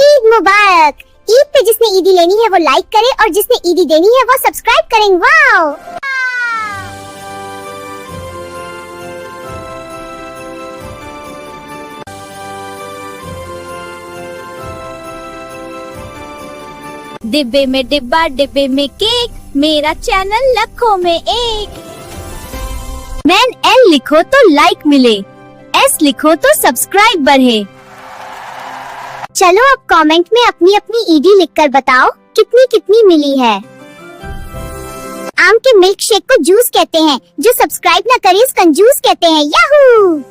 ईद मुबारक। ईद पे जिसने ईदी लेनी है वो लाइक करे और जिसने ईदी देनी है वो सब्सक्राइब करें। वाओ। डिब्बे में डिब्बा, डिब्बे में केक, मेरा चैनल लाखों में एक। मैन एल लिखो तो लाइक मिले, एस लिखो तो सब्सक्राइब बढ़े। चलो अब कमेंट में अपनी अपनी ईदी लिखकर बताओ कितनी कितनी मिली है। आम के मिल्क शेक को जूस कहते हैं, जो सब्सक्राइब न करे उस कंजूस कहते हैं। याहू।